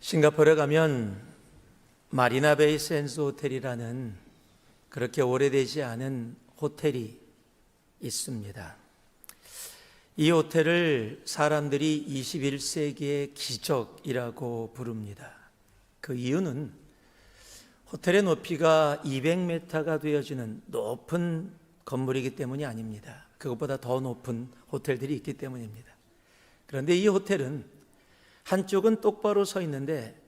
싱가포르에 가면 마리나베이 샌즈 호텔이라는 그렇게 오래되지 않은 호텔이 있습니다. 이 호텔을 사람들이 21세기의 기적이라고 부릅니다. 그 이유는 호텔의 높이가 200m가 되어지는 높은 건물이기 때문이 아닙니다. 그것보다 더 높은 호텔들이 있기 때문입니다. 그런데 이 호텔은 한쪽은 똑바로 서 있는데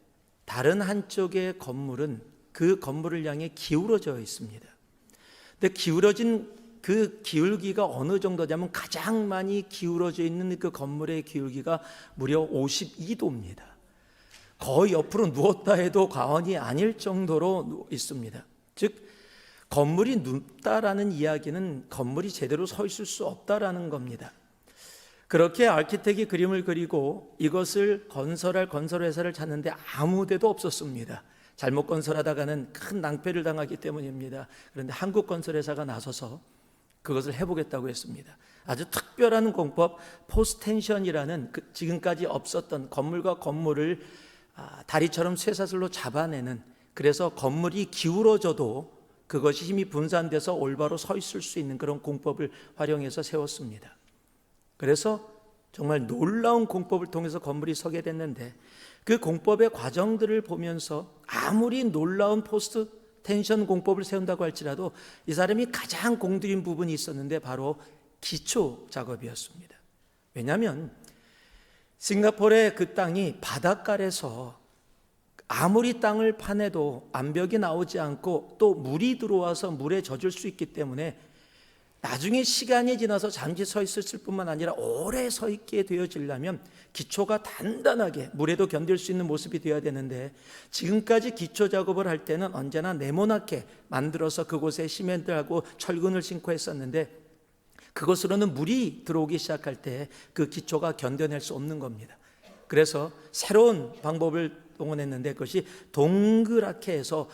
다른 한쪽의 건물은 그 건물을 향해 기울어져 있습니다. 근데 기울어진 그 기울기가 어느 정도냐면 가장 많이 기울어져 있는 그 건물의 기울기가 무려 52도입니다. 거의 옆으로 누웠다 해도 과언이 아닐 정도로 있습니다. 즉 건물이 눕다라는 이야기는 건물이 제대로 서 있을 수 없다라는 겁니다. 그렇게 아키텍이 그림을 그리고 이것을 건설할 건설회사를 찾는데 아무 데도 없었습니다. 잘못 건설하다가는 큰 낭패를 당하기 때문입니다. 그런데 한국 건설회사가 나서서 그것을 해보겠다고 했습니다. 아주 특별한 공법 포스텐션이라는 지금까지 없었던 건물과 건물을 다리처럼 쇠사슬로 잡아내는, 그래서 건물이 기울어져도 그것이 힘이 분산돼서 올바로 서 있을 수 있는 그런 공법을 활용해서 세웠습니다. 그래서 정말 놀라운 공법을 통해서 건물이 서게 됐는데 그 공법의 과정들을 보면서 아무리 놀라운 포스트 텐션 공법을 세운다고 할지라도 이 사람이 가장 공들인 부분이 있었는데 바로 기초 작업이었습니다. 왜냐하면 싱가포르의 그 땅이 바닷가에서 아무리 땅을 파내도 암벽이 나오지 않고 또 물이 들어와서 물에 젖을 수 있기 때문에 나중에 시간이 지나서 잠시 서 있을 뿐만 아니라 오래 서 있게 되어지려면 기초가 단단하게 물에도 견딜 수 있는 모습이 되어야 되는데 지금까지 기초 작업을 할 때는 언제나 네모나게 만들어서 그곳에 시멘트하고 철근을 심고 했었는데 그것으로는 물이 들어오기 시작할 때 그 기초가 견뎌낼 수 없는 겁니다. 그래서 새로운 방법을 동원했는데 그것이 동그랗게 해서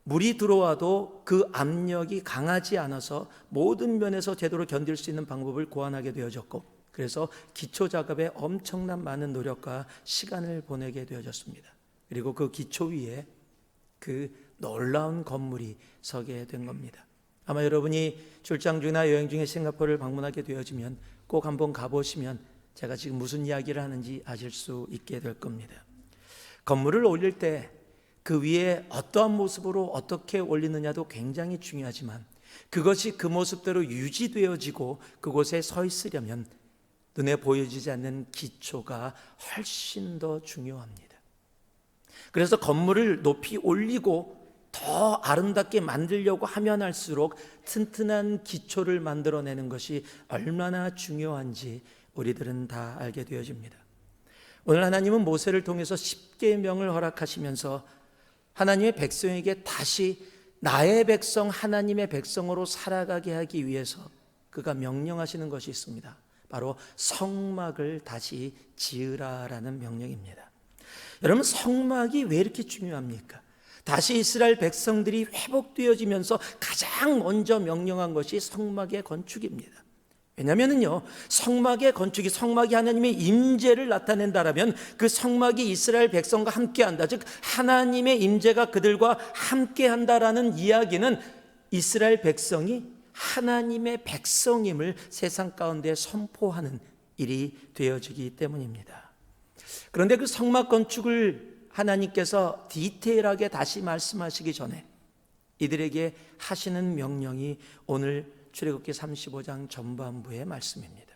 물이 들어와도 그 압력이 강하지 않아서 모든 면에서 제대로 견딜 수 있는 방법을 고안하게 되어졌고, 그래서 기초 작업에 엄청난 많은 노력과 시간을 보내게 되어졌습니다. 그리고 그 기초 위에 그 놀라운 건물이 서게 된 겁니다. 아마 여러분이 출장 중이나 여행 중에 싱가포르를 방문하게 되어지면 꼭 한번 가보시면 제가 지금 무슨 이야기를 하는지 아실 수 있게 될 겁니다. 건물을 올릴 때 그 위에 어떠한 모습으로 어떻게 올리느냐도 굉장히 중요하지만 그것이 그 모습대로 유지되어지고 그곳에 서 있으려면 눈에 보여지지 않는 기초가 훨씬 더 중요합니다. 그래서 건물을 높이 올리고 더 아름답게 만들려고 하면 할수록 튼튼한 기초를 만들어내는 것이 얼마나 중요한지 우리들은 다 알게 되어집니다. 오늘 하나님은 모세를 통해서 10계명을 허락하시면서 하나님의 백성에게 다시 나의 백성 하나님의 백성으로 살아가게 하기 위해서 그가 명령하시는 것이 있습니다. 바로 성막을 다시 지으라라는 명령입니다. 여러분, 성막이 왜 이렇게 중요합니까? 다시 이스라엘 백성들이 회복되어지면서 가장 먼저 명령한 것이 성막의 건축입니다. 왜냐하면요, 성막의 건축이, 성막이 하나님의 임재를 나타낸다라면 그 성막이 이스라엘 백성과 함께한다, 즉 하나님의 임재가 그들과 함께한다라는 이야기는 이스라엘 백성이 하나님의 백성임을 세상 가운데 선포하는 일이 되어지기 때문입니다. 그런데 그 성막 건축을 하나님께서 디테일하게 다시 말씀하시기 전에 이들에게 하시는 명령이 오늘 출애굽기 35장 전반부의 말씀입니다.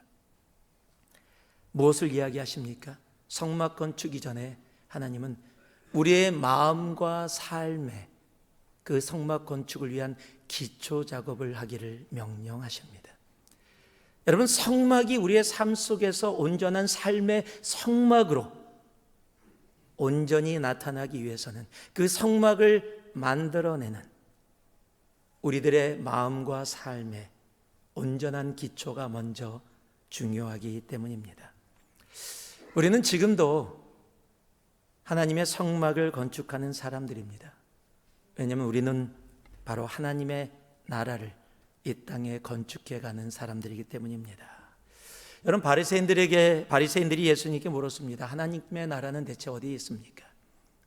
무엇을 이야기하십니까? 성막 건축 이전에 하나님은 우리의 마음과 삶에 그 성막 건축을 위한 기초 작업을 하기를 명령하십니다. 여러분, 성막이 우리의 삶 속에서 온전한 삶의 성막으로 온전히 나타나기 위해서는 그 성막을 만들어내는 우리들의 마음과 삶에 온전한 기초가 먼저 중요하기 때문입니다. 우리는 지금도 하나님의 성막을 건축하는 사람들입니다. 왜냐하면 우리는 바로 하나님의 나라를 이 땅에 건축해가는 사람들이기 때문입니다. 여러분, 바리새인들이 예수님께 물었습니다. 하나님의 나라는 대체 어디에 있습니까?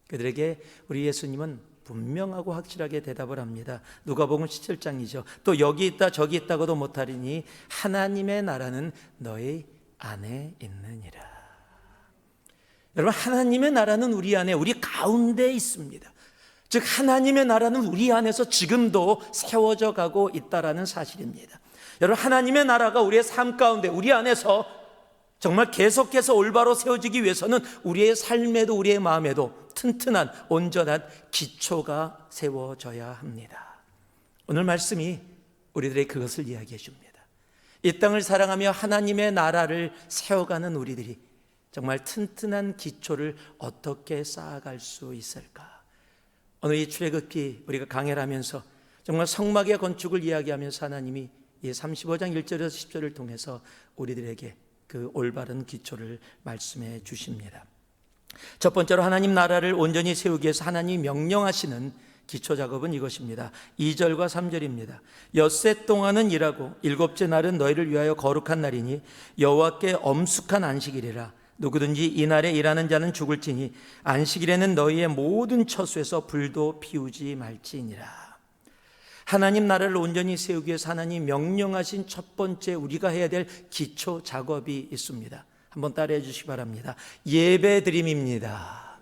그들에게 우리 예수님은 분명하고 확실하게 대답을 합니다. 누가복음 17장이죠. 또 여기 있다 저기 있다고도 못하리니 하나님의 나라는 너희 안에 있느니라. 여러분, 하나님의 나라는 우리 안에, 우리 가운데 있습니다. 즉 하나님의 나라는 우리 안에서 지금도 세워져 가고 있다라는 사실입니다. 여러분, 하나님의 나라가 우리의 삶 가운데, 우리 안에서 정말 계속해서 올바로 세워지기 위해서는 우리의 삶에도 우리의 마음에도 튼튼한 온전한 기초가 세워져야 합니다. 오늘 말씀이 우리들의 그것을 이야기해 줍니다. 이 땅을 사랑하며 하나님의 나라를 세워가는 우리들이 정말 튼튼한 기초를 어떻게 쌓아갈 수 있을까? 오늘 이 출애굽기 우리가 강해를 하면서 정말 성막의 건축을 이야기하면서 하나님이 이 35장 1절에서 10절을 통해서 우리들에게 그 올바른 기초를 말씀해 주십니다. 첫 번째로 하나님 나라를 온전히 세우기 위해서 하나님이 명령하시는 기초 작업은 이것입니다. 2절과 3절입니다. 엿새 동안은 일하고 일곱째 날은 너희를 위하여 거룩한 날이니 여호와께 엄숙한 안식일이라. 누구든지 이날에 일하는 자는 죽을지니 안식일에는 너희의 모든 처소에서 불도 피우지 말지니라. 하나님 나라를 온전히 세우기 위해서 하나님 명령하신 첫 번째 우리가 해야 될 기초 작업이 있습니다. 한번 따라해 주시기 바랍니다. 예배드림입니다.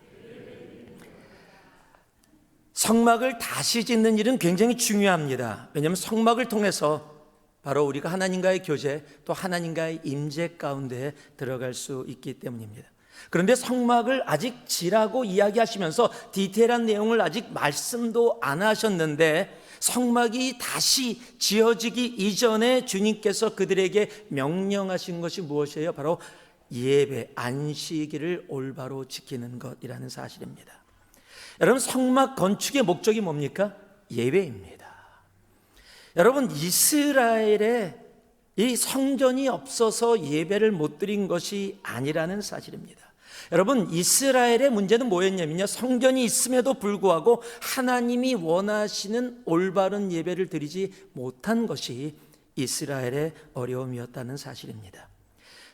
성막을 다시 짓는 일은 굉장히 중요합니다. 왜냐하면 성막을 통해서 바로 우리가 하나님과의 교제, 또 하나님과의 임재 가운데 들어갈 수 있기 때문입니다. 그런데 성막을 아직 지라고 이야기하시면서 디테일한 내용을 아직 말씀도 안 하셨는데, 성막이 다시 지어지기 이전에 주님께서 그들에게 명령하신 것이 무엇이에요? 바로 예배, 안식일을 올바로 지키는 것이라는 사실입니다. 여러분, 성막 건축의 목적이 뭡니까? 예배입니다. 여러분, 이스라엘에 이 성전이 없어서 예배를 못 드린 것이 아니라는 사실입니다. 여러분, 이스라엘의 문제는 뭐였냐면요, 성전이 있음에도 불구하고 하나님이 원하시는 올바른 예배를 드리지 못한 것이 이스라엘의 어려움이었다는 사실입니다.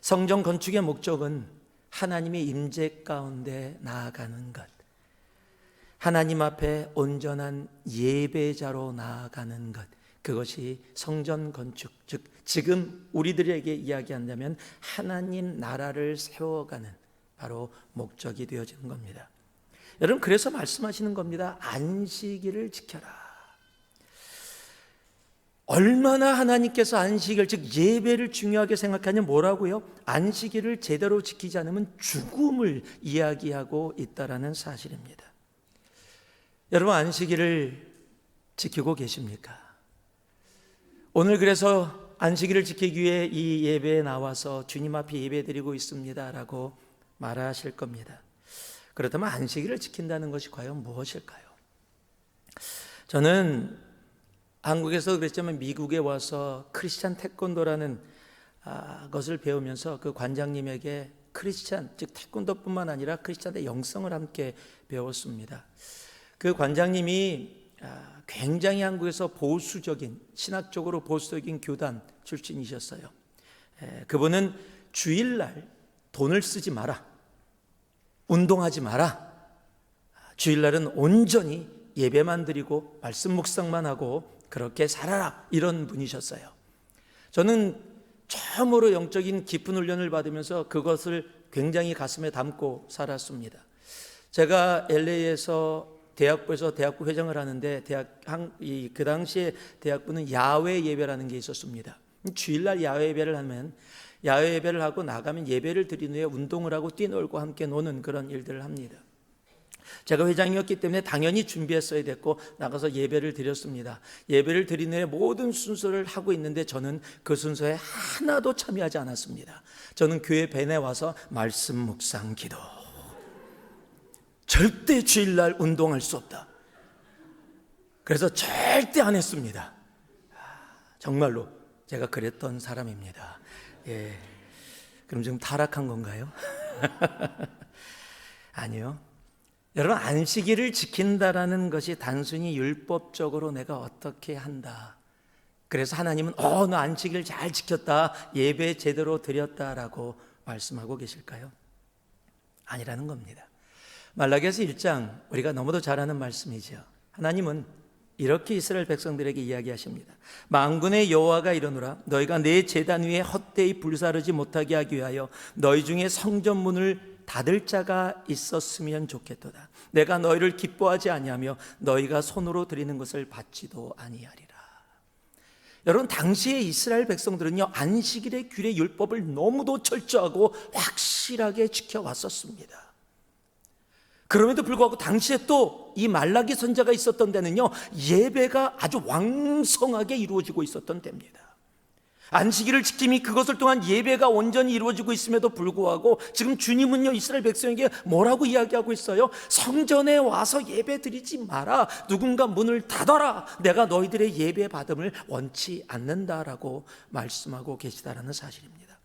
성전 건축의 목적은 하나님의 임재 가운데 나아가는 것, 하나님 앞에 온전한 예배자로 나아가는 것, 그것이 성전 건축, 즉 지금 우리들에게 이야기한다면 하나님 나라를 세워가는 바로 목적이 되어지는 겁니다. 여러분, 그래서 말씀하시는 겁니다. 안식일을 지켜라. 얼마나 하나님께서 안식일, 즉 예배를 중요하게 생각하냐, 뭐라고요? 안식일을 제대로 지키지 않으면 죽음을 이야기하고 있다라는 사실입니다. 여러분, 안식일을 지키고 계십니까? 오늘 그래서 안식일을 지키기 위해 이 예배에 나와서 주님 앞에 예배드리고 있습니다라고 말하실 겁니다. 그렇다면 안식일을 지킨다는 것이 과연 무엇일까요? 저는 한국에서 그랬지만 미국에 와서 크리스찬 태권도라는 것을 배우면서 그 관장님에게 크리스찬, 즉 태권도뿐만 아니라 크리스찬의 영성을 함께 배웠습니다. 그 관장님이 굉장히 한국에서 보수적인, 신학적으로 보수적인 교단 출신이셨어요. 그분은 주일날 돈을 쓰지 마라, 운동하지 마라, 주일날은 온전히 예배만 드리고 말씀 묵상만 하고 그렇게 살아라, 이런 분이셨어요. 저는 처음으로 영적인 깊은 훈련을 받으면서 그것을 굉장히 가슴에 담고 살았습니다. 제가 LA에서 대학부에서 대학부 회장을 하는데 그 당시에 대학부는 야외 예배라는 게 있었습니다. 주일날 야외 예배를 하면, 야외 예배를 하고 나가면 예배를 드린 후에 운동을 하고 뛰놀고 함께 노는 그런 일들을 합니다. 제가 회장이었기 때문에 당연히 준비했어야 됐고 나가서 예배를 드렸습니다. 예배를 드린 후에 모든 순서를 하고 있는데 저는 그 순서에 하나도 참여하지 않았습니다. 저는 교회 밴에 와서 말씀 묵상 기도, 절대 주일날 운동할 수 없다, 그래서 절대 안 했습니다. 정말로 제가 그랬던 사람입니다. 예, 그럼 지금 타락한 건가요? 아니요. 여러분, 안식일을 지킨다라는 것이 단순히 율법적으로 내가 어떻게 한다, 그래서 하나님은 너 안식일 잘 지켰다, 예배 제대로 드렸다라고 말씀하고 계실까요? 아니라는 겁니다. 말라기서 1장 우리가 너무도 잘 아는 말씀이죠. 하나님은 이렇게 이스라엘 백성들에게 이야기하십니다. 만군의 여호와가 이르노라 너희가 내 제단 위에 헛되이 불사르지 못하게 하기 위하여 너희 중에 성전문을 닫을 자가 있었으면 좋겠도다. 내가 너희를 기뻐하지 아니하며 너희가 손으로 드리는 것을 받지도 아니하리라. 여러분, 당시의 이스라엘 백성들은요, 안식일의 규례 율법을 너무도 철저하고 확실하게 지켜왔었습니다. 그럼에도 불구하고 당시에 또 이 말라기 선지자가 있었던 데는요, 예배가 아주 왕성하게 이루어지고 있었던 때입니다. 안식일을 지킴이 그것을 통한 예배가 온전히 이루어지고 있음에도 불구하고 지금 주님은요, 이스라엘 백성에게 뭐라고 이야기하고 있어요? 성전에 와서 예배 드리지 마라. 누군가 문을 닫아라. 내가 너희들의 예배 받음을 원치 않는다라고 말씀하고 계시다라는 사실입니다.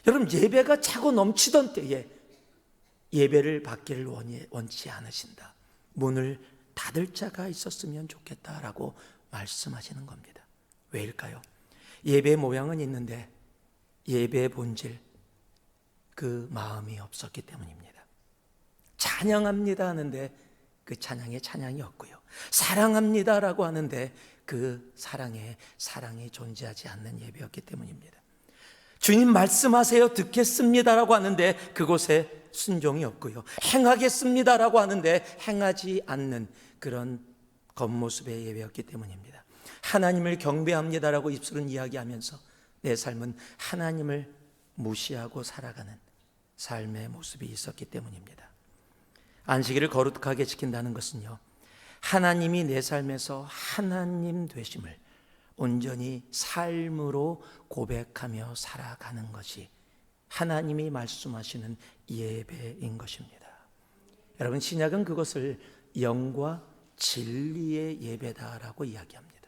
여러분, 예배가 차고 넘치던 때에 예배를 받기를 원치 않으신다. 문을 닫을 자가 있었으면 좋겠다라고 말씀하시는 겁니다. 왜일까요? 예배의 모양은 있는데 예배의 본질, 그 마음이 없었기 때문입니다. 찬양합니다 하는데 그 찬양에 찬양이 없고요. 사랑합니다라고 하는데 그 사랑에 사랑이 존재하지 않는 예배였기 때문입니다. 주님 말씀하세요 듣겠습니다라고 하는데 그곳에 순종이 없고요. 행하겠습니다라고 하는데 행하지 않는 그런 겉모습의 예배였기 때문입니다. 하나님을 경배합니다라고 입술은 이야기하면서 내 삶은 하나님을 무시하고 살아가는 삶의 모습이 있었기 때문입니다. 안식일을 거룩하게 지킨다는 것은요, 하나님이 내 삶에서 하나님 되심을 온전히 삶으로 고백하며 살아가는 것이 하나님이 말씀하시는 예배인 것입니다. 여러분, 신약은 그것을 영과 진리의 예배다라고 이야기합니다.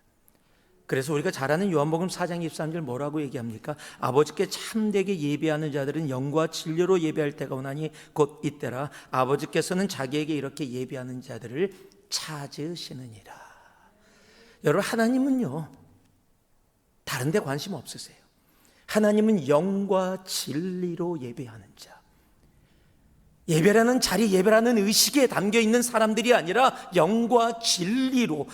그래서 우리가 잘 아는 요한복음 4장 23절 뭐라고 얘기합니까? 아버지께 참되게 예배하는 자들은 영과 진리로 예배할 때가 오나니 곧 이때라. 아버지께서는 자기에게 이렇게 예배하는 자들을 찾으시느니라. 여러분, 하나님은요, 다른 데 관심 없으세요. 하나님은 영과 진리로 예배하는 자, 예배라는 자리, 예배라는 의식에 담겨있는 사람들이 아니라 영과 진리로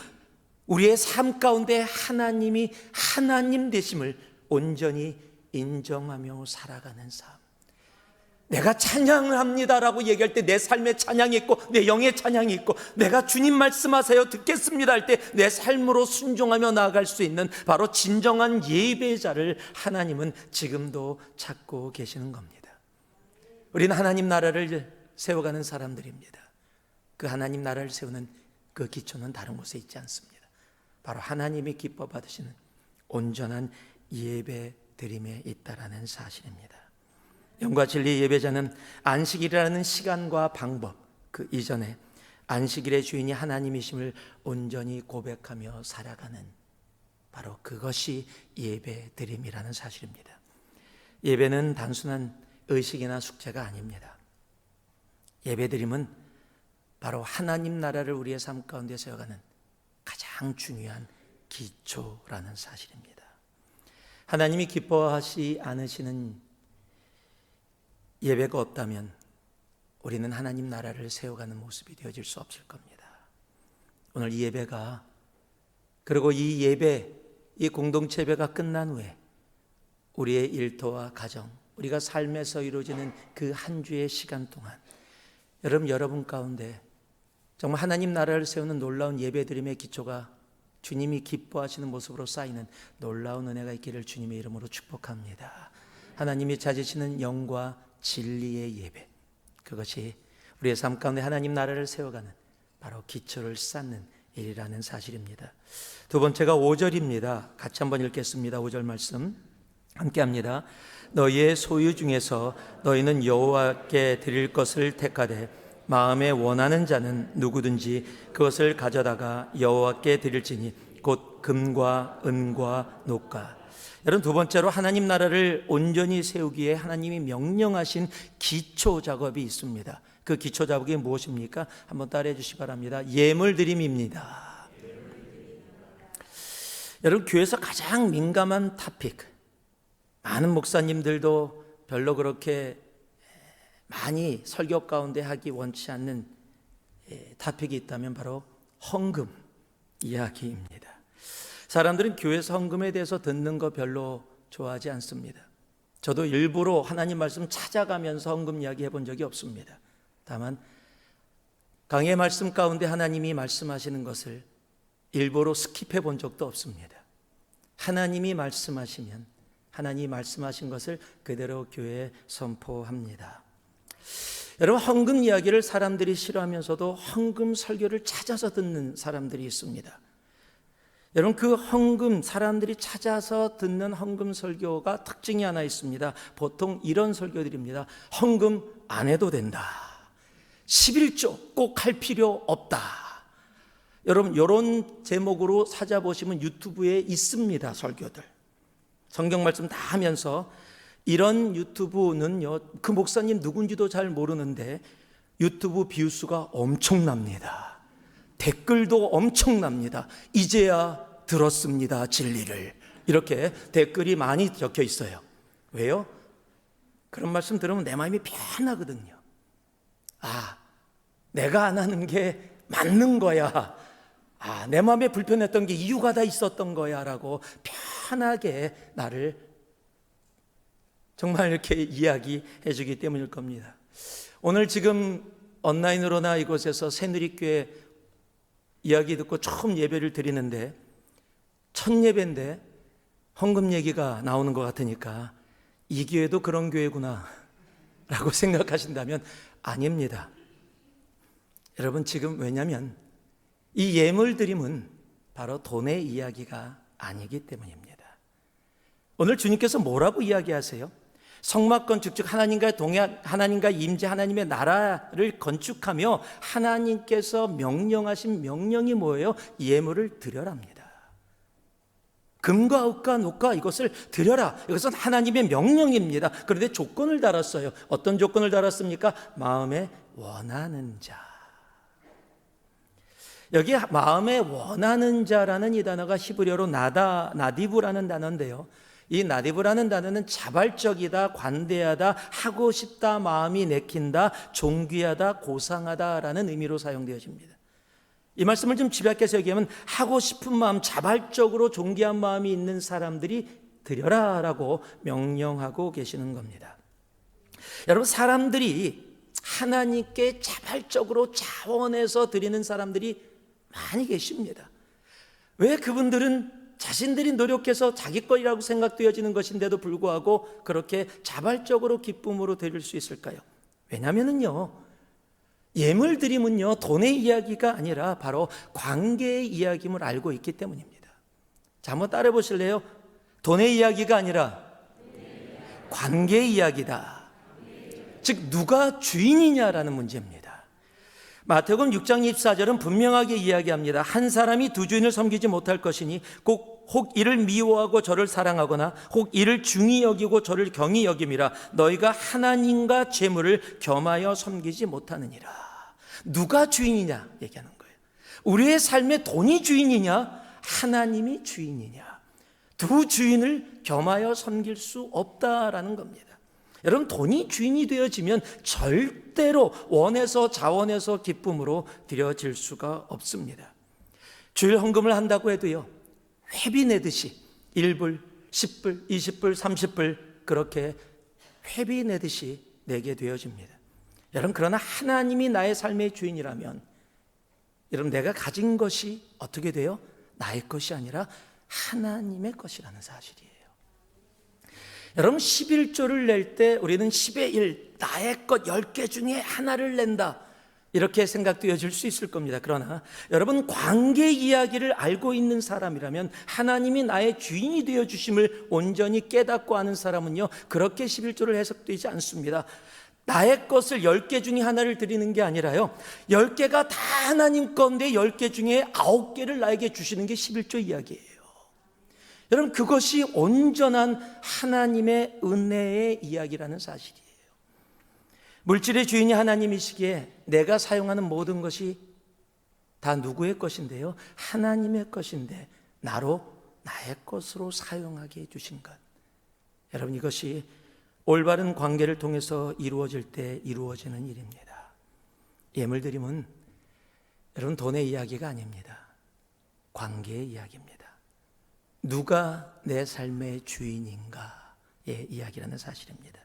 우리의 삶 가운데 하나님이 하나님 되심을 온전히 인정하며 살아가는 삶. 내가 찬양을 합니다라고 얘기할 때 내 삶에 찬양이 있고 내 영의 찬양이 있고, 내가 주님 말씀하세요 듣겠습니다 할 때 내 삶으로 순종하며 나아갈 수 있는 바로 진정한 예배자를 하나님은 지금도 찾고 계시는 겁니다. 우리는 하나님 나라를 세워가는 사람들입니다. 그 하나님 나라를 세우는 그 기초는 다른 곳에 있지 않습니다. 바로 하나님이 기뻐 받으시는 온전한 예배 드림에 있다라는 사실입니다. 영과 진리의 예배자는 안식일이라는 시간과 방법, 그 이전에 안식일의 주인이 하나님이심을 온전히 고백하며 살아가는 바로 그것이 예배 드림이라는 사실입니다. 예배는 단순한 의식이나 숙제가 아닙니다. 예배 드림은 바로 하나님 나라를 우리의 삶 가운데 세워가는 가장 중요한 기초라는 사실입니다. 하나님이 기뻐하지 않으시는 예배가 없다면 우리는 하나님 나라를 세워가는 모습이 되어질 수 없을 겁니다. 오늘 이 예배가, 그리고 이 예배, 이 공동체 예배가 끝난 후에 우리의 일터와 가정, 우리가 삶에서 이루어지는 그 한 주의 시간 동안 여러분 가운데 정말 하나님 나라를 세우는 놀라운 예배 드림의 기초가 주님이 기뻐하시는 모습으로 쌓이는 놀라운 은혜가 있기를 주님의 이름으로 축복합니다. 하나님이 찾으시는 영과 진리의 예배, 그것이 우리의 삶 가운데 하나님 나라를 세워가는 바로 기초를 쌓는 일이라는 사실입니다. 두 번째가 5절입니다. 같이 한번 읽겠습니다. 5절 말씀 함께 합니다. 너희의 소유 중에서 너희는 여호와께 드릴 것을 택하되 마음에 원하는 자는 누구든지 그것을 가져다가 여호와께 드릴지니 곧 금과 은과 녹과. 여러분, 두 번째로 하나님 나라를 온전히 세우기에 하나님이 명령하신 기초 작업이 있습니다. 그 기초 작업이 무엇입니까? 한번 따라해 주시기 바랍니다. 예물 드림입니다. 여러분, 교회에서 가장 민감한 토픽, 많은 목사님들도 별로 그렇게 많이 설교 가운데 하기 원치 않는 토픽이 있다면 바로 헌금 이야기입니다. 사람들은 교회에서 헌금에 대해서 듣는 거 별로 좋아하지 않습니다. 저도 일부러 하나님 말씀 찾아가면서 헌금 이야기 해본 적이 없습니다. 다만 강의 말씀 가운데 하나님이 말씀하시는 것을 일부러 스킵해 본 적도 없습니다. 하나님이 말씀하시면 하나님이 말씀하신 것을 그대로 교회에 선포합니다. 여러분, 헌금 이야기를 사람들이 싫어하면서도 헌금 설교를 찾아서 듣는 사람들이 있습니다. 여러분, 그 헌금, 사람들이 찾아서 듣는 헌금 설교가 특징이 하나 있습니다. 보통 이런 설교들입니다. 헌금 안 해도 된다. 11조 꼭 할 필요 없다. 여러분, 이런 제목으로 찾아보시면 유튜브에 있습니다. 설교들. 성경 말씀 다 하면서 이런 유튜브는요, 그 목사님 누군지도 잘 모르는데 유튜브 뷰수가 엄청납니다. 댓글도 엄청납니다. 이제야 들었습니다, 진리를. 이렇게 댓글이 많이 적혀 있어요. 왜요? 그런 말씀 들으면 내 마음이 편하거든요. 아, 내가 안 하는 게 맞는 거야. 아, 내 마음에 불편했던 게 이유가 다 있었던 거야 라고 편하게 나를 정말 이렇게 이야기해 주기 때문일 겁니다. 오늘 지금 온라인으로나 이곳에서 새누리교회 이야기 듣고 처음 예배를 드리는데 첫 예배인데 헌금 얘기가 나오는 것 같으니까 이 교회도 그런 교회구나 라고 생각하신다면 아닙니다. 여러분, 지금 왜냐하면 이 예물 드림은 바로 돈의 이야기가 아니기 때문입니다. 오늘 주님께서 뭐라고 이야기하세요? 성막 건축, 즉 하나님과 임재 하나님의 나라를 건축하며 하나님께서 명령하신 명령이 뭐예요? 예물을 드려랍니다. 금과 옥과 녹과 이것을 드려라. 이것은 하나님의 명령입니다. 그런데 조건을 달았어요. 어떤 조건을 달았습니까? 마음에 원하는 자. 여기 마음에 원하는 자라는 이 단어가 히브리어로 나디브라는 단어인데요, 이 나디브라는 단어는 자발적이다, 관대하다, 하고 싶다, 마음이 내킨다, 존귀하다, 고상하다라는 의미로 사용되어집니다. 이 말씀을 좀 집약해서 얘기하면 하고 싶은 마음, 자발적으로 존귀한 마음이 있는 사람들이 드려라 라고 명령하고 계시는 겁니다. 여러분, 사람들이 하나님께 자발적으로 자원해서 드리는 사람들이 많이 계십니다. 왜 그분들은 자신들이 노력해서 자기 거라고 생각되어지는 것인데도 불구하고 그렇게 자발적으로 기쁨으로 드릴 수 있을까요? 왜냐하면요, 예물 드림은요, 돈의 이야기가 아니라 바로 관계의 이야기임을 알고 있기 때문입니다. 자, 한번 따라해 보실래요? 돈의 이야기가 아니라 관계의 이야기다. 즉, 누가 주인이냐라는 문제입니다. 마태복음 6장 24절은 분명하게 이야기합니다. 한 사람이 두 주인을 섬기지 못할 것이니 혹 이를 미워하고 저를 사랑하거나 혹 이를 중히 여기고 저를 경히 여김이라. 너희가 하나님과 재물을 겸하여 섬기지 못하느니라. 누가 주인이냐 얘기하는 거예요. 우리의 삶의 돈이 주인이냐, 하나님이 주인이냐. 두 주인을 겸하여 섬길 수 없다라는 겁니다. 여러분, 돈이 주인이 되어지면 절대로 원해서 자원해서 기쁨으로 드려질 수가 없습니다. 주일 헌금을 한다고 해도요, 회비 내듯이 1불, 10불, 20불, 30불 그렇게 회비 내듯이 내게 되어집니다. 여러분, 그러나 하나님이 나의 삶의 주인이라면 여러분, 내가 가진 것이 어떻게 돼요? 나의 것이 아니라 하나님의 것이라는 사실이에요. 여러분, 11조를 낼 때 우리는 10의 1, 나의 것 10개 중에 하나를 낸다, 이렇게 생각되어질 수 있을 겁니다. 그러나 여러분, 관계 이야기를 알고 있는 사람이라면, 하나님이 나의 주인이 되어주심을 온전히 깨닫고 아는 사람은요, 그렇게 11조를 해석되지 않습니다. 나의 것을 10개 중에 하나를 드리는 게 아니라요, 10개가 다 하나님 건데 10개 중에 9개를 나에게 주시는 게 11조 이야기예요. 여러분, 그것이 온전한 하나님의 은혜의 이야기라는 사실이에요. 물질의 주인이 하나님이시기에 내가 사용하는 모든 것이 다 누구의 것인데요? 하나님의 것인데 나의 것으로 사용하게 해주신 것. 여러분, 이것이 올바른 관계를 통해서 이루어질 때 이루어지는 일입니다. 예물드림은 여러분, 돈의 이야기가 아닙니다. 관계의 이야기입니다. 누가 내 삶의 주인인가의 이야기라는 사실입니다.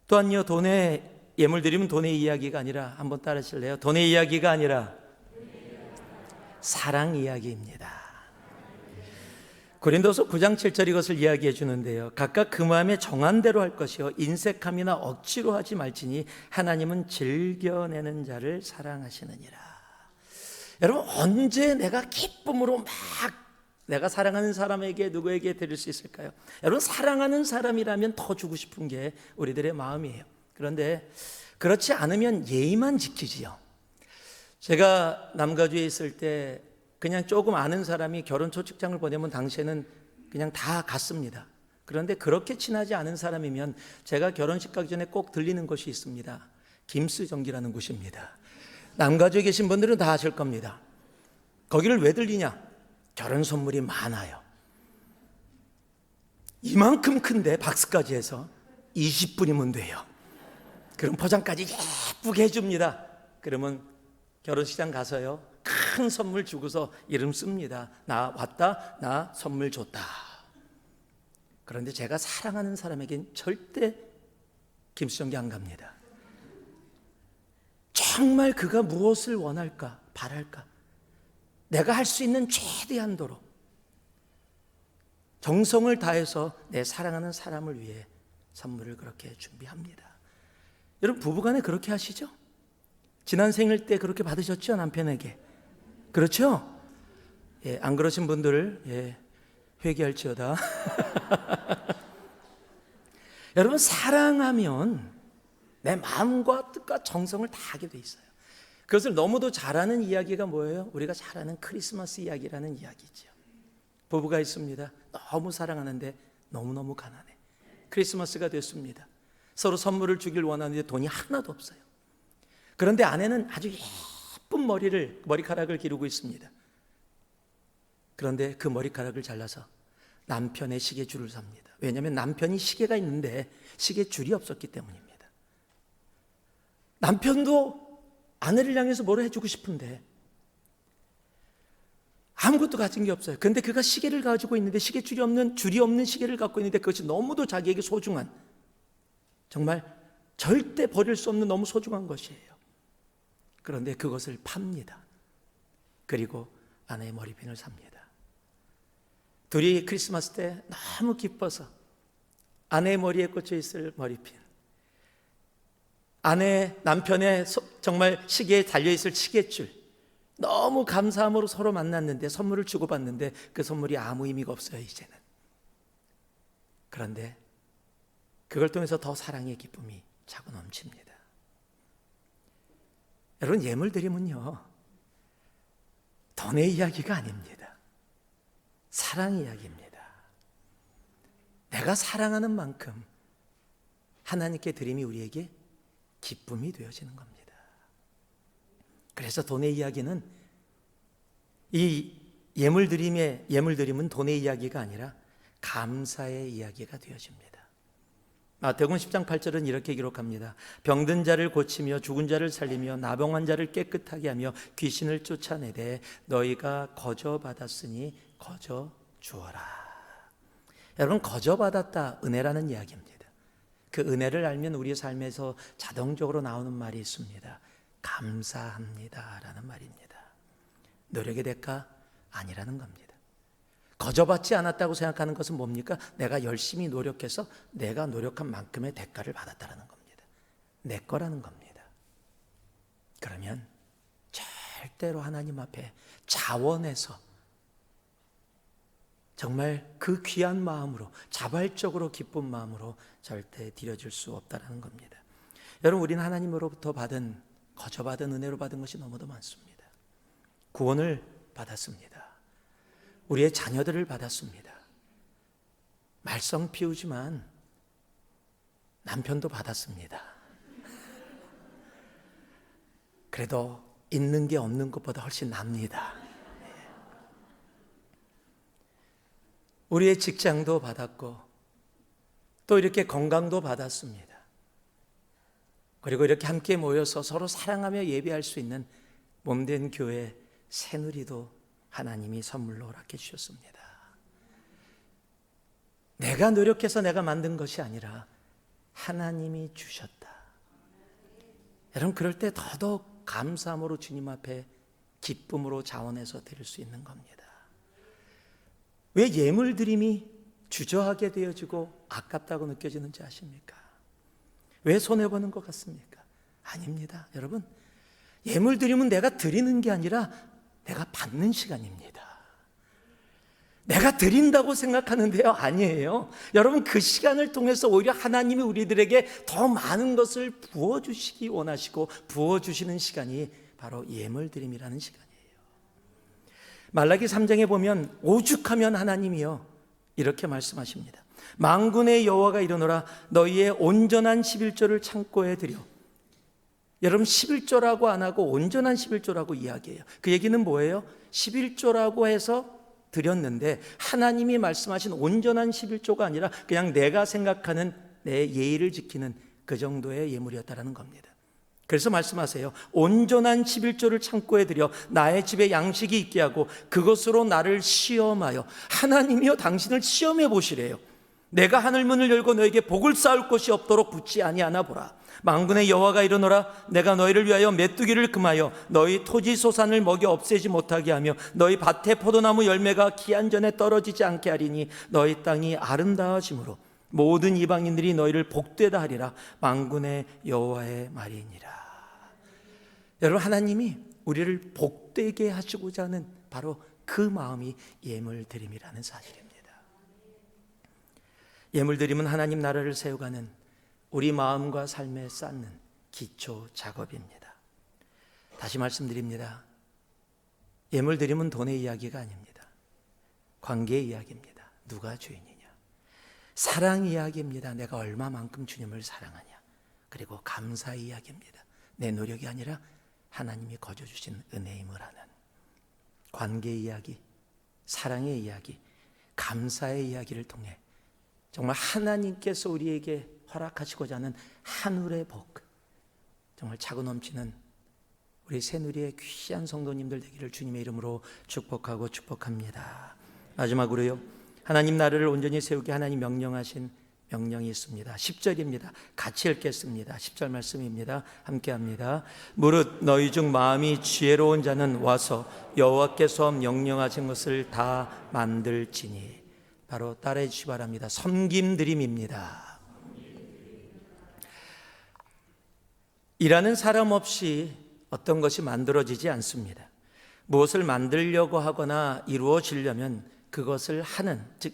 또한요, 돈의 예물 드리면 돈의 이야기가 아니라, 한번 따라하실래요? 돈의 이야기가 아니라 사랑 이야기입니다. 고린도서 9장 7절 이것을 이야기해 주는데요. 각각 그 마음에 정한 대로 할 것이요 인색함이나 억지로 하지 말지니 하나님은 즐겨내는 자를 사랑하시느니라. 여러분, 언제 내가 기쁨으로 막 내가 사랑하는 사람에게, 누구에게 드릴 수 있을까요? 여러분, 사랑하는 사람이라면 더 주고 싶은 게 우리들의 마음이에요. 그런데 그렇지 않으면 예의만 지키지요. 제가 남가주에 있을 때 그냥 조금 아는 사람이 결혼 초청장을 보내면 당시에는 그냥 다 갔습니다. 그런데 그렇게 친하지 않은 사람이면 제가 결혼식 가기 전에 꼭 들리는 곳이 있습니다. 김수정기라는 곳입니다. 남가주에 계신 분들은 다 아실 겁니다. 거기를 왜 들리냐? 결혼 선물이 많아요. 이만큼 큰데 박스까지 해서 20분이면 돼요. 그럼 포장까지 예쁘게 해줍니다. 그러면 결혼식장 가서요, 큰 선물 주고서 이름 씁니다. 나 왔다, 나 선물 줬다. 그런데 제가 사랑하는 사람에겐 절대 김수정기 안 갑니다. 정말 그가 무엇을 원할까, 바랄까, 내가 할 수 있는 최대한도로 정성을 다해서 내 사랑하는 사람을 위해 선물을 그렇게 준비합니다. 여러분, 부부간에 그렇게 하시죠? 지난 생일 때 그렇게 받으셨죠? 남편에게. 그렇죠? 예, 안 그러신 분들을 회개할지어다. 여러분, 사랑하면 내 마음과 뜻과 정성을 다하게 돼 있어요. 그것을 너무도 잘하는 이야기가 뭐예요? 우리가 잘 아는 크리스마스 이야기라는 이야기죠. 부부가 있습니다. 너무 사랑하는데 너무너무 가난해. 크리스마스가 됐습니다. 서로 선물을 주길 원하는데 돈이 하나도 없어요. 그런데 아내는 아주 예쁜 머리카락을 기르고 있습니다. 그런데 그 머리카락을 잘라서 남편의 시계줄을 삽니다. 왜냐하면 남편이 시계가 있는데 시계줄이 없었기 때문입니다. 남편도 아내를 향해서 뭐를 해주고 싶은데 아무것도 가진 게 없어요. 그런데 그가 시계를 가지고 있는데 줄이 없는 시계를 갖고 있는데 그것이 너무도 자기에게 소중한, 정말 절대 버릴 수 없는 너무 소중한 것이에요. 그런데 그것을 팝니다. 그리고 아내의 머리핀을 삽니다. 둘이 크리스마스 때 너무 기뻐서 아내의 머리에 꽂혀 있을 머리핀, 남편의 정말 시계에 달려있을 시계줄, 너무 감사함으로 서로 만났는데 선물을 주고받는데 그 선물이 아무 의미가 없어요, 이제는. 그런데 그걸 통해서 더 사랑의 기쁨이 차고 넘칩니다. 여러분, 예물 드리면요, 돈의 이야기가 아닙니다. 사랑 이야기입니다. 내가 사랑하는 만큼 하나님께 드림이 우리에게 기쁨이 되어지는 겁니다. 그래서 돈의 이야기는, 이 예물 드림은 돈의 이야기가 아니라 감사의 이야기가 되어집니다. 마태복음 10장 8절은 이렇게 기록합니다. 병든 자를 고치며 죽은 자를 살리며 나병한 자를 깨끗하게 하며 귀신을 쫓아내되 너희가 거저 받았으니 거저 주어라. 여러분, 거저 받았다, 은혜라는 이야기입니다. 그 은혜를 알면 우리의 삶에서 자동적으로 나오는 말이 있습니다. 감사합니다 라는 말입니다. 노력의 대가 아니라는 겁니다. 거저 받지 않았다고 생각하는 것은 뭡니까? 내가 열심히 노력해서 내가 노력한 만큼의 대가를 받았다는 겁니다. 내 거라는 겁니다. 그러면 절대로 하나님 앞에 자원해서 정말 그 귀한 마음으로, 자발적으로 기쁜 마음으로 절대 드려질 수 없다는 겁니다. 여러분, 우리는 하나님으로부터 거저 받은 은혜로 받은 것이 너무도 많습니다. 구원을 받았습니다. 우리의 자녀들을 받았습니다. 말썽 피우지만 남편도 받았습니다. 그래도 있는 게 없는 것보다 훨씬 납니다. 우리의 직장도 받았고 또 이렇게 건강도 받았습니다. 그리고 이렇게 함께 모여서 서로 사랑하며 예배할 수 있는 몸된 교회 새누리도 하나님이 선물로 허락해 주셨습니다. 내가 노력해서 내가 만든 것이 아니라 하나님이 주셨다. 여러분, 그럴 때 더더욱 감사함으로 주님 앞에 기쁨으로 자원해서 드릴 수 있는 겁니다. 왜 예물 드림이 주저하게 되어지고 아깝다고 느껴지는지 아십니까? 왜 손해보는 것 같습니까? 아닙니다. 여러분, 예물 드림은 내가 드리는 게 아니라 내가 받는 시간입니다. 내가 드린다고 생각하는데요, 아니에요. 여러분, 그 시간을 통해서 오히려 하나님이 우리들에게 더 많은 것을 부어주시기 원하시고 부어주시는 시간이 바로 예물 드림이라는 시간이에요. 말라기 3장에 보면 오죽하면 하나님이요 이렇게 말씀하십니다. 만군의 여호와가 이르노라 너희의 온전한 11조를 창고에 드려. 여러분, 11조라고 안 하고 온전한 11조라고 이야기해요. 그 얘기는 뭐예요? 11조라고 해서 드렸는데 하나님이 말씀하신 온전한 11조가 아니라 그냥 내가 생각하는 내 예의를 지키는 그 정도의 예물이었다라는 겁니다. 그래서 말씀하세요. 온전한 11조를 창고에 들여 나의 집에 양식이 있게 하고 그것으로 나를 시험하여. 하나님이여 당신을 시험해 보시래요. 내가 하늘문을 열고 너에게 복을 쌓을 곳이 없도록 붙지 아니하나 보라. 만군의 여호와가 이르노라 내가 너희를 위하여 메뚜기를 금하여 너희 토지 소산을 먹여 없애지 못하게 하며 너희 밭의 포도나무 열매가 기한 전에 떨어지지 않게 하리니 너희 땅이 아름다워짐으로 모든 이방인들이 너희를 복되다 하리라. 만군의 여호와의 말이니라. 여러분, 하나님이 우리를 복되게 하시고자 하는 바로 그 마음이 예물드림이라는 사실입니다. 예물드림은 하나님 나라를 세워가는 우리 마음과 삶에 쌓는 기초 작업입니다. 다시 말씀드립니다. 예물드림은 돈의 이야기가 아닙니다. 관계의 이야기입니다. 누가 주인이냐. 사랑 이야기입니다. 내가 얼마만큼 주님을 사랑하냐. 그리고 감사의 이야기입니다. 내 노력이 아니라 하나님이 거저주신 은혜임을 하는 관계의 이야기, 사랑의 이야기, 감사의 이야기를 통해 정말 하나님께서 우리에게 허락하시고자 하는 하늘의 복, 정말 차고 넘치는 우리 새누리의 귀한 성도님들 되기를 주님의 이름으로 축복하고 축복합니다. 마지막으로요, 하나님 나라를 온전히 세우게 하나님 명령하신 명령이 있습니다. 10절입니다. 같이 읽겠습니다. 10절 말씀입니다. 함께합니다. 무릇 너희 중 마음이 지혜로운 자는 와서 여호와께서 명령하신 것을 다 만들지니. 바로 따라해 주시기 바랍니다. 섬김드림입니다. 일하는 사람 없이 어떤 것이 만들어지지 않습니다. 무엇을 만들려고 하거나 이루어지려면 그것을 하는, 즉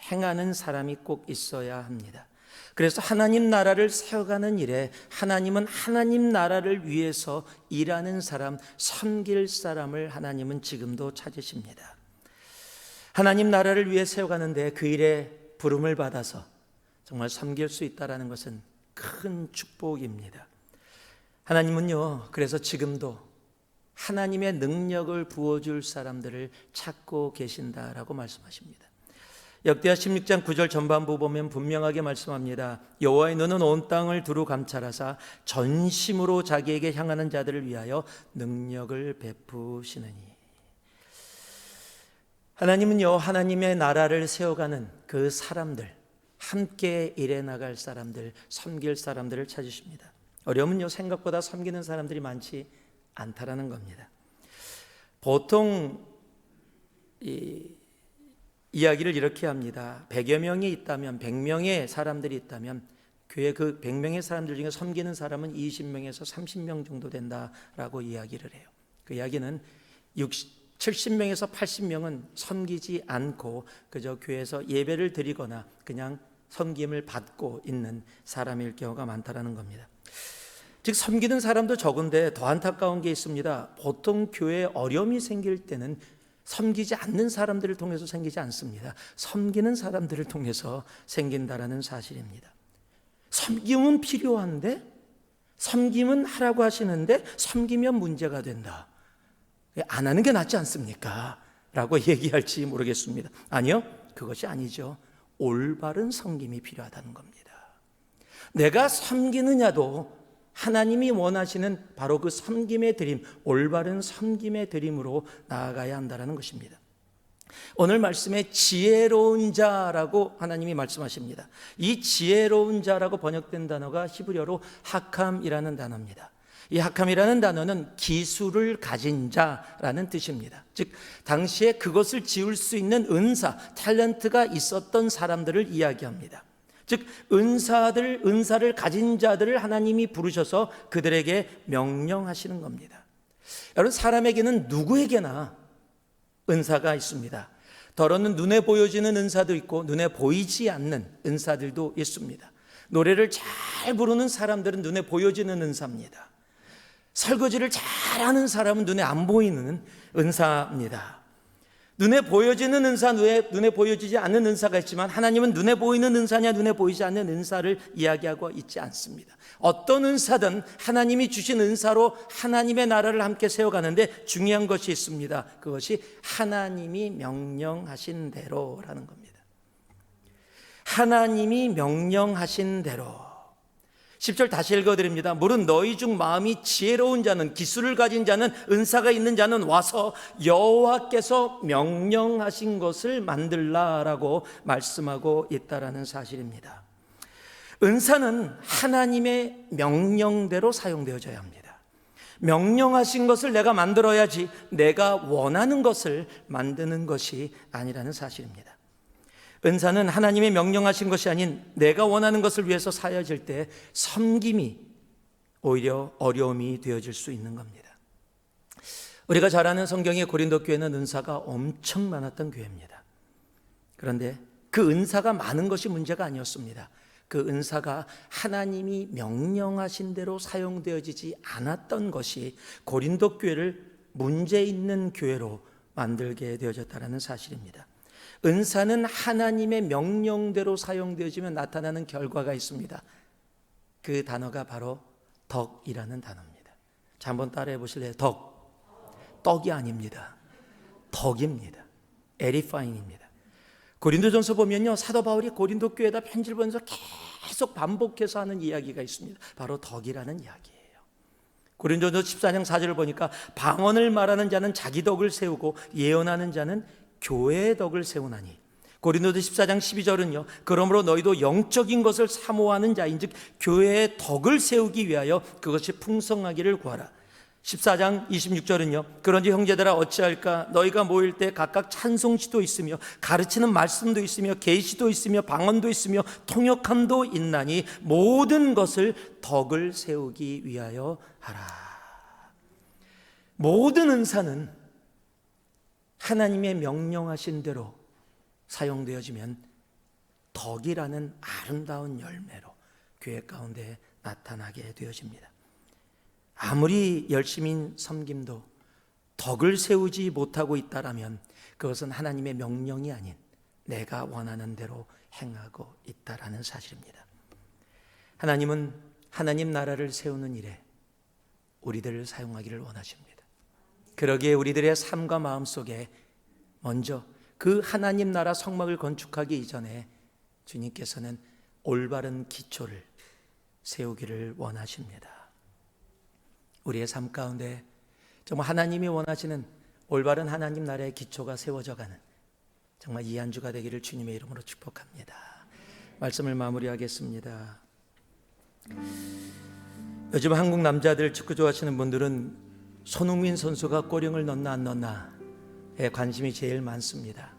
행하는 사람이 꼭 있어야 합니다. 그래서 하나님 나라를 세워가는 일에 하나님은 하나님 나라를 위해서 일하는 사람, 섬길 사람을 하나님은 지금도 찾으십니다. 하나님 나라를 위해 세워가는데 그 일에 부름을 받아서 정말 섬길 수 있다는 것은 큰 축복입니다. 하나님은요, 그래서 지금도 하나님의 능력을 부어줄 사람들을 찾고 계신다라고 말씀하십니다. 역대하 16장 9절 전반부 보면 분명하게 말씀합니다. 여호와의 눈은 온 땅을 두루 감찰하사 전심으로 자기에게 향하는 자들을 위하여 능력을 베푸시느니. 하나님은요, 하나님의 나라를 세워가는 그 사람들, 함께 일해 나갈 사람들, 섬길 사람들을 찾으십니다. 어려움은요, 생각보다 섬기는 사람들이 많지 않다라는 겁니다. 보통 이야기를 이렇게 합니다. 100여 명이 있다면, 100명의 사람들이 있다면 교회 그 100명의 사람들 중에 섬기는 사람은 20명에서 30명 정도 된다라고 이야기를 해요. 그 이야기는 70명에서 80명은 섬기지 않고 그저 교회에서 예배를 드리거나 그냥 섬김을 받고 있는 사람일 경우가 많다라는 겁니다. 즉 섬기는 사람도 적은데 더 안타까운 게 있습니다. 보통 교회에 어려움이 생길 때는 섬기지 않는 사람들을 통해서 생기지 않습니다. 섬기는 사람들을 통해서 생긴다라는 사실입니다. 섬김은 필요한데, 섬김은 하라고 하시는데 섬기면 문제가 된다. 안 하는 게 낫지 않습니까? 라고 얘기할지 모르겠습니다. 아니요, 그것이 아니죠. 올바른 섬김이 필요하다는 겁니다. 내가 섬기느냐도 하나님이 원하시는 바로 그 섬김의 드림, 올바른 섬김의 드림으로 나아가야 한다는 것입니다. 오늘 말씀에 지혜로운 자라고 하나님이 말씀하십니다. 이 지혜로운 자라고 번역된 단어가 히브리어로 하캄이라는 단어입니다. 이 하캄이라는 단어는 기술을 가진 자라는 뜻입니다. 즉 당시에 그것을 지을 수 있는 은사, 탤런트가 있었던 사람들을 이야기합니다. 즉 은사를 가진 자들을 하나님이 부르셔서 그들에게 명령하시는 겁니다. 여러분, 사람에게는 누구에게나 은사가 있습니다. 더러는 눈에 보여지는 은사도 있고 눈에 보이지 않는 은사들도 있습니다. 노래를 잘 부르는 사람들은 눈에 보여지는 은사입니다. 설거지를 잘하는 사람은 눈에 안 보이는 은사입니다. 눈에 보여지는 은사, 눈에 보여지지 않는 은사가 있지만 하나님은 눈에 보이는 은사냐 눈에 보이지 않는 은사를 이야기하고 있지 않습니다. 어떤 은사든 하나님이 주신 은사로 하나님의 나라를 함께 세워가는데 중요한 것이 있습니다. 그것이 하나님이 명령하신 대로라는 겁니다. 하나님이 명령하신 대로. 10절 다시 읽어드립니다. 물은 너희 중 마음이 지혜로운 자는, 기술을 가진 자는, 은사가 있는 자는 와서 여호와께서 명령하신 것을 만들라라고 말씀하고 있다라는 사실입니다. 은사는 하나님의 명령대로 사용되어져야 합니다. 명령하신 것을 내가 만들어야지 내가 원하는 것을 만드는 것이 아니라는 사실입니다. 은사는 하나님의 명령하신 것이 아닌 내가 원하는 것을 위해서 사여질 때 섬김이 오히려 어려움이 되어질 수 있는 겁니다. 우리가 잘 아는 성경의 고린도 교회는 은사가 엄청 많았던 교회입니다. 그런데 그 은사가 많은 것이 문제가 아니었습니다. 그 은사가 하나님이 명령하신 대로 사용되어지지 않았던 것이 고린도 교회를 문제 있는 교회로 만들게 되어졌다는 사실입니다. 은사는 하나님의 명령대로 사용되어지면 나타나는 결과가 있습니다. 그 단어가 바로 덕이라는 단어입니다. 자, 한번 따라해 보실래요? 덕. 떡이 아닙니다. 덕입니다. edifying입니다. 고린도전서 보면요, 사도 바울이 고린도 교회에다 편지를 보내서 계속 반복해서 하는 이야기가 있습니다. 바로 덕이라는 이야기예요. 고린도전서 14장 4절을 보니까 방언을 말하는 자는 자기 덕을 세우고 예언하는 자는 교회의 덕을 세우나니. 고린도서 14장 12절은요, 그러므로 너희도 영적인 것을 사모하는 자인즉 교회의 덕을 세우기 위하여 그것이 풍성하기를 구하라. 14장 26절은요, 그런지 형제들아 어찌할까, 너희가 모일 때 각각 찬송시도 있으며 가르치는 말씀도 있으며 계시도 있으며 방언도 있으며 통역함도 있나니 모든 것을 덕을 세우기 위하여 하라. 모든 은사는 하나님의 명령하신 대로 사용되어지면 덕이라는 아름다운 열매로 교회 가운데 나타나게 되어집니다. 아무리 열심인 섬김도 덕을 세우지 못하고 있다라면 그것은 하나님의 명령이 아닌 내가 원하는 대로 행하고 있다라는 사실입니다. 하나님은 하나님 나라를 세우는 일에 우리들을 사용하기를 원하십니다. 그러기에 우리들의 삶과 마음 속에 먼저 그 하나님 나라 성막을 건축하기 이전에 주님께서는 올바른 기초를 세우기를 원하십니다. 우리의 삶 가운데 정말 하나님이 원하시는 올바른 하나님 나라의 기초가 세워져가는 정말 이 한 주가 되기를 주님의 이름으로 축복합니다. 말씀을 마무리하겠습니다. 요즘 한국 남자들 축구 좋아하시는 분들은 손흥민 선수가 골영을 넣나 안 넣나에 관심이 제일 많습니다.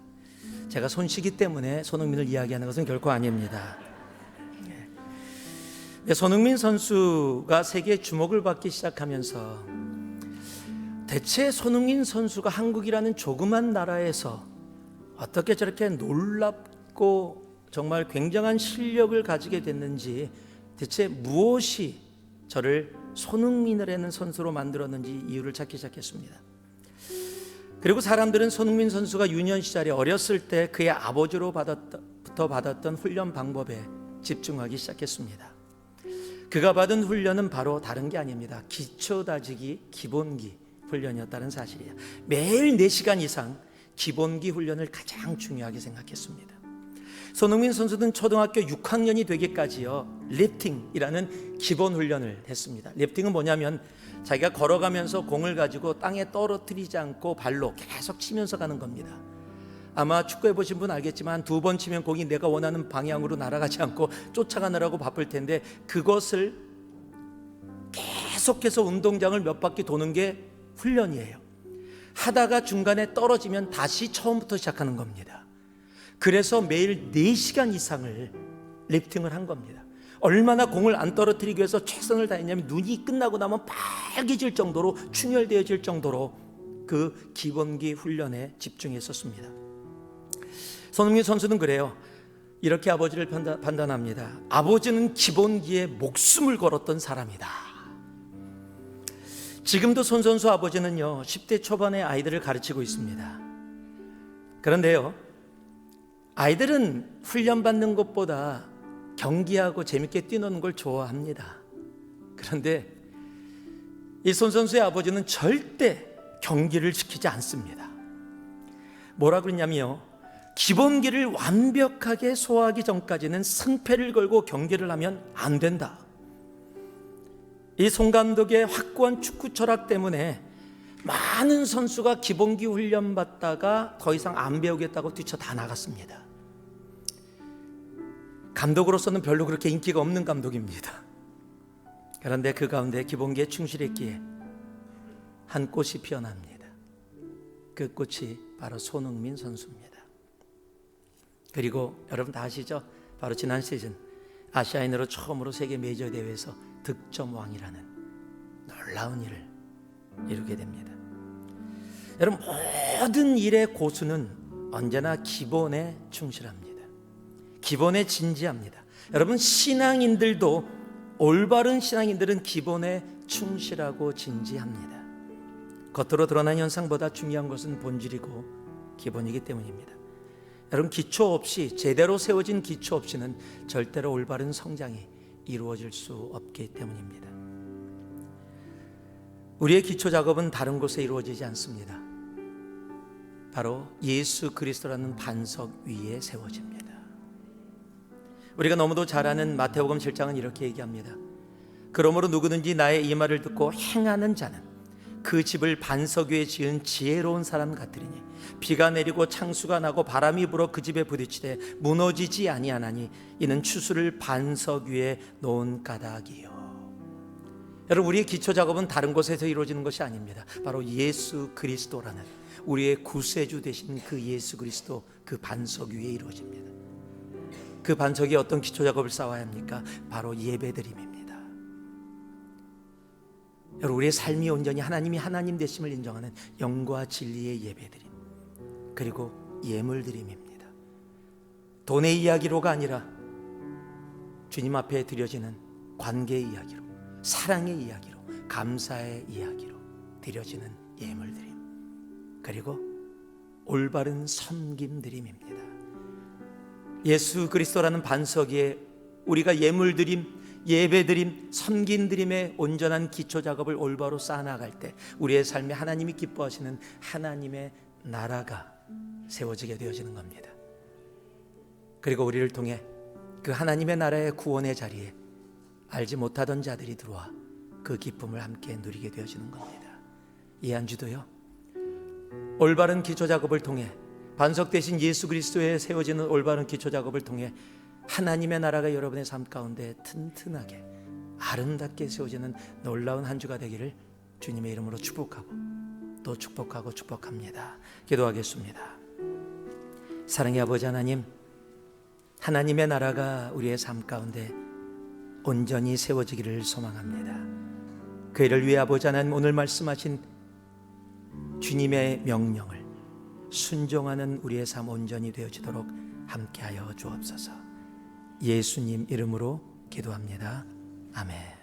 제가 손씨기 때문에 손흥민을 이야기하는 것은 결코 아닙니다. 손흥민 선수가 세계의 주목을 받기 시작하면서 대체 손흥민 선수가 한국이라는 조그만 나라에서 어떻게 저렇게 놀랍고 정말 굉장한 실력을 가지게 됐는지, 대체 무엇이 저를 손흥민이라는 선수로 만들었는지 이유를 찾기 시작했습니다. 그리고 사람들은 손흥민 선수가 유년 시절에 어렸을 때 그의 아버지로부터 받았던 훈련 방법에 집중하기 시작했습니다. 그가 받은 훈련은 바로 다른 게 아닙니다. 기초 다지기 기본기 훈련이었다는 사실이에요. 매일 4시간 이상 기본기 훈련을 가장 중요하게 생각했습니다. 손흥민 선수는 초등학교 6학년이 되기까지요, 리프팅이라는 기본 훈련을 했습니다. 리프팅은 뭐냐면 자기가 걸어가면서 공을 가지고 땅에 떨어뜨리지 않고 발로 계속 치면서 가는 겁니다. 아마 축구해 보신 분 알겠지만 2번 치면 공이 내가 원하는 방향으로 날아가지 않고 쫓아가느라고 바쁠 텐데, 그것을 계속해서 운동장을 몇 바퀴 도는 게 훈련이에요. 하다가 중간에 떨어지면 다시 처음부터 시작하는 겁니다. 그래서 매일 4시간 이상을 리프팅을 한 겁니다. 얼마나 공을 안 떨어뜨리기 위해서 최선을 다했냐면, 눈이 끝나고 나면 빨개질 정도로, 충혈되어질 정도로 그 기본기 훈련에 집중했었습니다. 손흥민 선수는 그래요. 이렇게 아버지를 판단합니다. 아버지는 기본기에 목숨을 걸었던 사람이다. 지금도 손 선수 아버지는요, 10대 초반의 아이들을 가르치고 있습니다. 그런데요, 아이들은 훈련받는 것보다 경기하고 재밌게 뛰노는 걸 좋아합니다. 그런데 이 손 선수의 아버지는 절대 경기를 시키지 않습니다. 뭐라 그러냐면요, 기본기를 완벽하게 소화하기 전까지는 승패를 걸고 경기를 하면 안 된다. 이 송 감독의 확고한 축구 철학 때문에 많은 선수가 기본기 훈련 받다가 더 이상 안 배우겠다고 뛰쳐 다 나갔습니다. 감독으로서는 별로 그렇게 인기가 없는 감독입니다. 그런데 그 가운데 기본기에 충실했기에 한 꽃이 피어납니다. 그 꽃이 바로 손흥민 선수입니다. 그리고 여러분 다 아시죠? 바로 지난 시즌 아시아인으로 처음으로 세계 메이저 대회에서 득점왕이라는 놀라운 일을 이루게 됩니다. 여러분, 모든 일의 고수는 언제나 기본에 충실합니다. 기본에 진지합니다. 여러분, 신앙인들도, 올바른 신앙인들은 기본에 충실하고 진지합니다. 겉으로 드러난 현상보다 중요한 것은 본질이고 기본이기 때문입니다. 여러분, 기초 없이, 제대로 세워진 기초 없이는 절대로 올바른 성장이 이루어질 수 없기 때문입니다. 우리의 기초 작업은 다른 곳에 이루어지지 않습니다. 바로 예수 그리스도라는 반석 위에 세워집니다. 우리가 너무도 잘 아는 마태복음 7장은 이렇게 얘기합니다. 그러므로 누구든지 나의 이 말을 듣고 행하는 자는 그 집을 반석 위에 지은 지혜로운 사람 같으리니 비가 내리고 창수가 나고 바람이 불어 그 집에 부딪히되 무너지지 아니하나니 이는 추수를 반석 위에 놓은 까닭이요. 여러분, 우리의 기초 작업은 다른 곳에서 이루어지는 것이 아닙니다. 바로 예수 그리스도라는 우리의 구세주 되신 그 예수 그리스도, 그 반석 위에 이루어집니다. 그 반석이 어떤 기초 작업을 쌓아야 합니까? 바로 예배드림입니다. 여러분, 우리의 삶이 온전히 하나님이 하나님 되심을 인정하는 영과 진리의 예배드림, 그리고 예물드림입니다. 돈의 이야기로가 아니라 주님 앞에 드려지는 관계의 이야기로, 사랑의 이야기로, 감사의 이야기로 드려지는 예물드림, 그리고 올바른 섬김드림입니다. 예수 그리스도라는 반석 위에 우리가 예물드림, 예배드림, 섬김드림의 온전한 기초 작업을 올바로 쌓아나갈 때 우리의 삶에 하나님이 기뻐하시는 하나님의 나라가 세워지게 되어지는 겁니다. 그리고 우리를 통해 그 하나님의 나라의 구원의 자리에 알지 못하던 자들이 들어와 그 기쁨을 함께 누리게 되어지는 겁니다. 이 한 주도요, 올바른 기초 작업을 통해, 반석 대신 예수 그리스도에 세워지는 올바른 기초 작업을 통해 하나님의 나라가 여러분의 삶 가운데 튼튼하게 아름답게 세워지는 놀라운 한 주가 되기를 주님의 이름으로 축복하고 또 축복하고 축복합니다. 기도하겠습니다. 사랑의 아버지 하나님, 하나님의 나라가 우리의 삶 가운데 온전히 세워지기를 소망합니다. 그 일을 위해 아버지 하나님, 오늘 말씀하신 주님의 명령을 순종하는 우리의 삶 온전히 되어지도록 함께하여 주옵소서. 예수님 이름으로 기도합니다. 아멘.